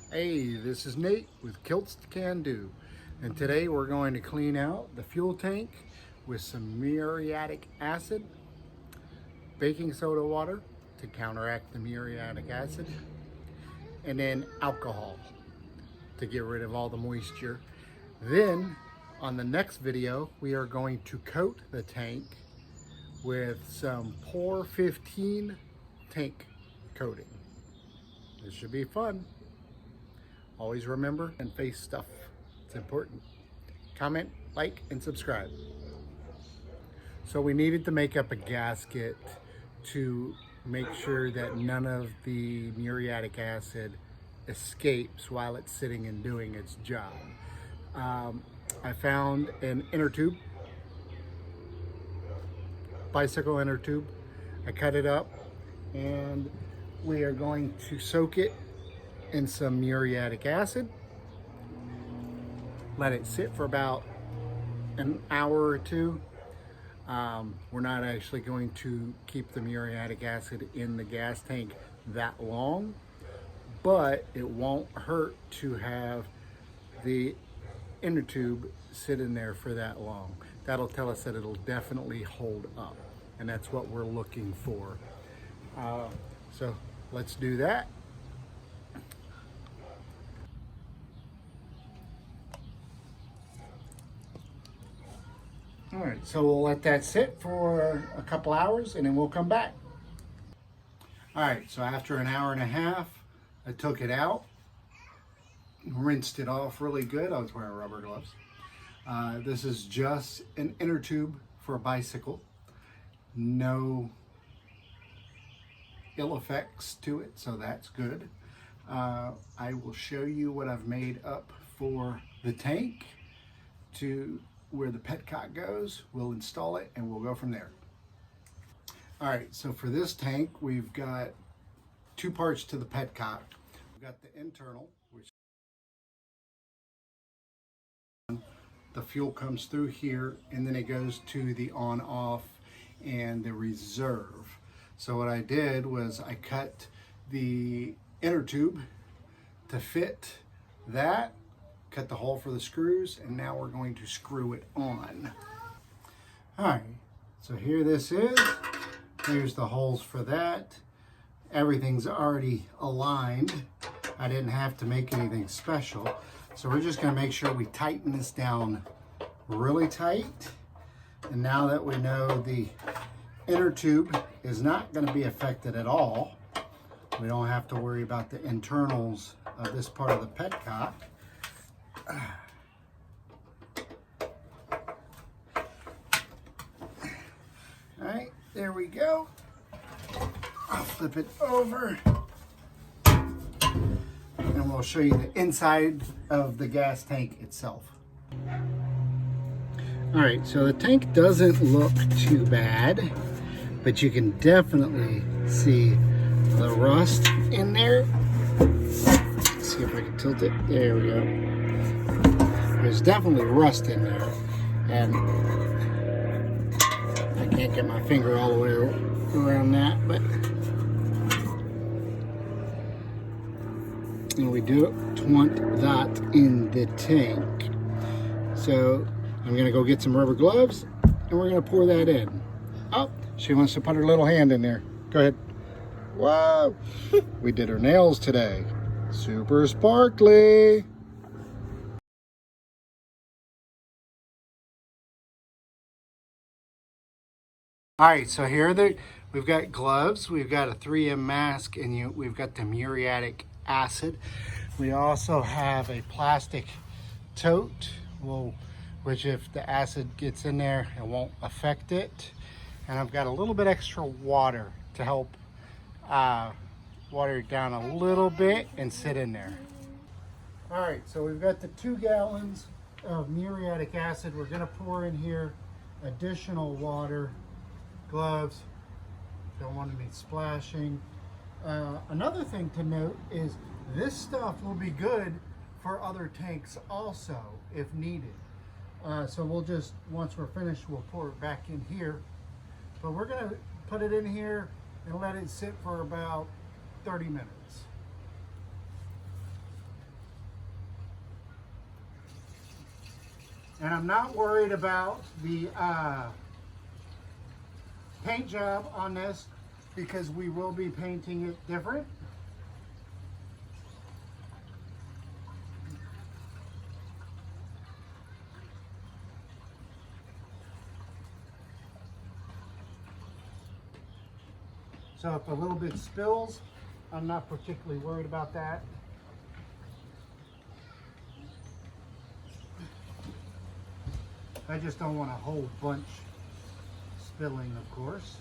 Hey, this is Nate with Kilts Can Do, and today we're going to clean out the fuel tank with some muriatic acid, baking soda water to counteract the muriatic acid, and then alcohol to get rid of all the moisture. Then on the next video, we are going to coat the tank with some Pour 15 tank coating. This should be fun. Always remember and face stuff. It's important. Comment, like, and subscribe. So we needed to make up a gasket to make sure that none of the muriatic acid escapes while it's sitting and doing its job. I found an inner tube, bicycle inner tube. I cut it up and we are going to soak it in some muriatic acid. Let it sit for about an hour or two. We're not actually going to keep the muriatic acid in the gas tank that long, but it won't hurt to have the inner tube sit in there for that long. That'll tell us that it'll definitely hold up, and that's what we're looking for. So let's do that. All right, so we'll let that sit for a couple hours and then we'll come back. All right, so after an hour and a half, I took it out, rinsed it off really good. I was wearing rubber gloves. This is just an inner tube for a bicycle. No ill effects to it, so that's good. I will show you what I've made up for the tank to where the petcock goes. We'll install it and we'll go from there. All right, so for this tank, we've got two parts to the petcock. We've got the internal, which the fuel comes through here, and then it goes to the on-off and the reserve. So what I did was I cut the inner tube to fit that, cut the hole for the screws, and now we're going to screw it on. All right, so here this is. Here's the holes for that. Everything's already aligned. I didn't have to make anything special. So we're just gonna make sure we tighten this down really tight. And now that we know the inner tube is not gonna be affected at all, we don't have to worry about the internals of this part of the petcock. All right, there we go. I'll flip it over and we'll show you the inside of the gas tank itself. All right, so the tank doesn't look too bad, but you can definitely see the rust in there. Let's see if I can tilt it. There we go. There's definitely rust in there, and I can't get my finger all the way around that, but and we don't want that in the tank. So I'm gonna go get some rubber gloves and we're gonna pour that in. Oh, she wants to put her little hand in there. Go ahead. Wow, we did her nails today. Super sparkly. All right, so here we've got gloves, we've got a 3M mask, and we've got the muriatic acid. We also have a plastic tote, which if the acid gets in there, it won't affect it. And I've got a little bit extra water to help water it down a little bit and sit in there. All right, so we've got the 2 gallons of muriatic acid. We're gonna pour in here additional water. Gloves, don't want to be splashing. Another thing to note is this stuff will be good for other tanks also if needed. So we'll just, once we're finished, we'll pour it back in here. But we're gonna put it in here and let it sit for about 30 minutes. And I'm not worried about the paint job on this because we will be painting it different. So if a little bit spills, I'm not particularly worried about that. I just don't want a whole bunch spilling, of course.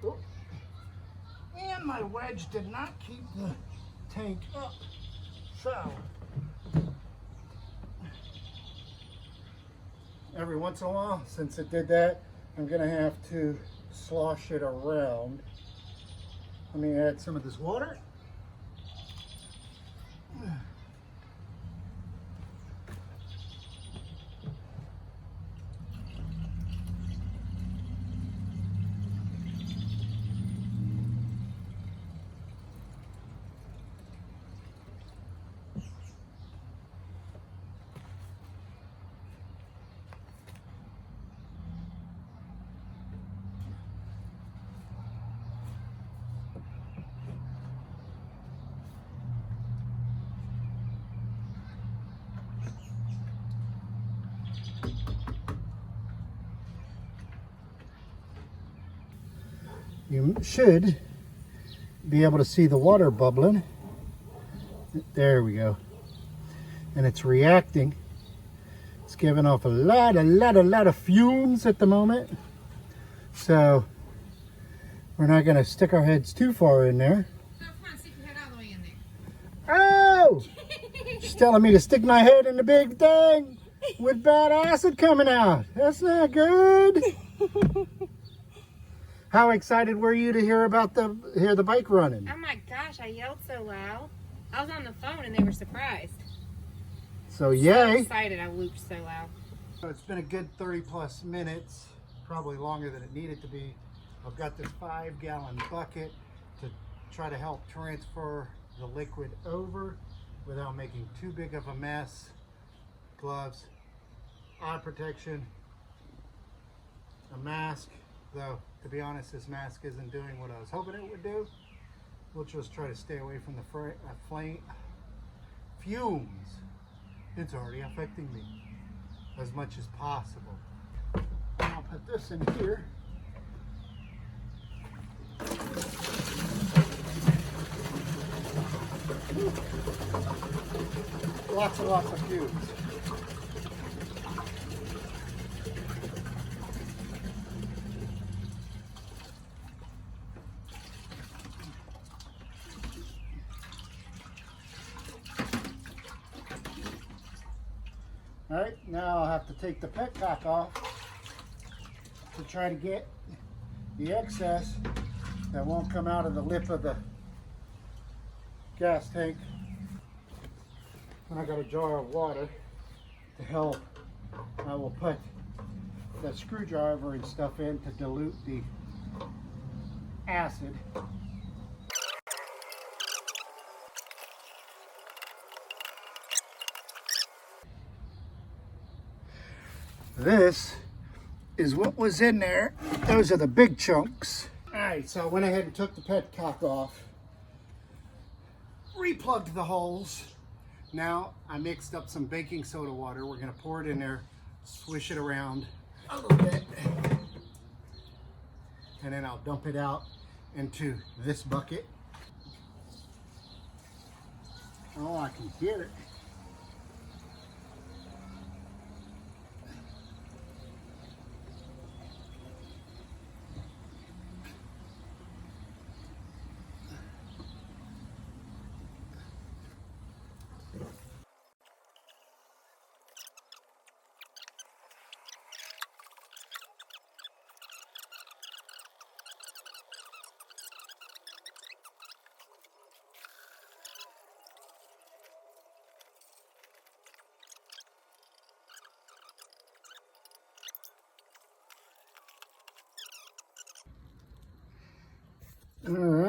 Oh. And my wedge did not keep the tank up. So, every once in a while, since it did that, I'm gonna have to slosh it around. Let me add some of this water. You should be able to see the water bubbling. There we go. And it's reacting. It's giving off a lot of fumes at the moment. So we're not going to stick our heads too far in there. No, come on, stick your head all the way in there. Oh! She's telling me to stick my head in the big thing with bad acid coming out. That's not good. How excited were you to hear about the bike running? Oh my gosh, I yelled so loud. I was on the phone and they were surprised. So So yay. excited I whooped so loud. So it's been a good 30 plus minutes, probably longer than it needed to be. I've got this 5-gallon bucket to try to help transfer the liquid over without making too big of a mess. Gloves, eye protection, a mask, though to be honest this mask isn't doing what I was hoping it would do. We'll just try to stay away from the fumes. It's already affecting me as much as possible. I'll put this in here. Lots and lots of fumes. All right, now I'll have to take the petcock off to try to get the excess that won't come out of the lip of the gas tank. And I got a jar of water to help. I will put the screwdriver and stuff in to dilute the acid. This is what was in there. Those are the big chunks. All right, so I went ahead and took the petcock off, replugged the holes. Now I mixed up some baking soda water. We're gonna pour it in there, swish it around a little bit, and then I'll dump it out into this bucket. Oh, I can hear it.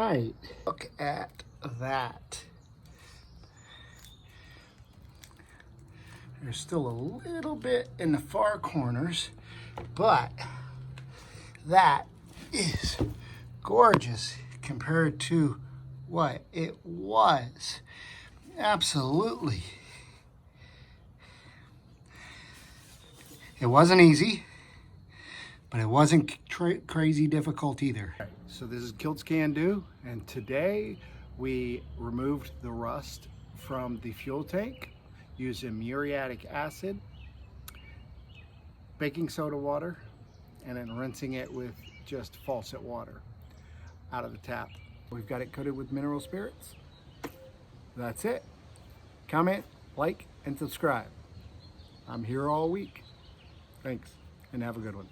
right, look at that. There's still a little bit in the far corners, but that is gorgeous compared to what it was. Absolutely. It wasn't easy, but it wasn't crazy difficult either. So this is Kilts Can Do, and today we removed the rust from the fuel tank using muriatic acid, baking soda water, and then rinsing it with just faucet water out of the tap. We've got it coated with mineral spirits. That's it. Comment, like, and subscribe. I'm here all week. Thanks, and have a good one.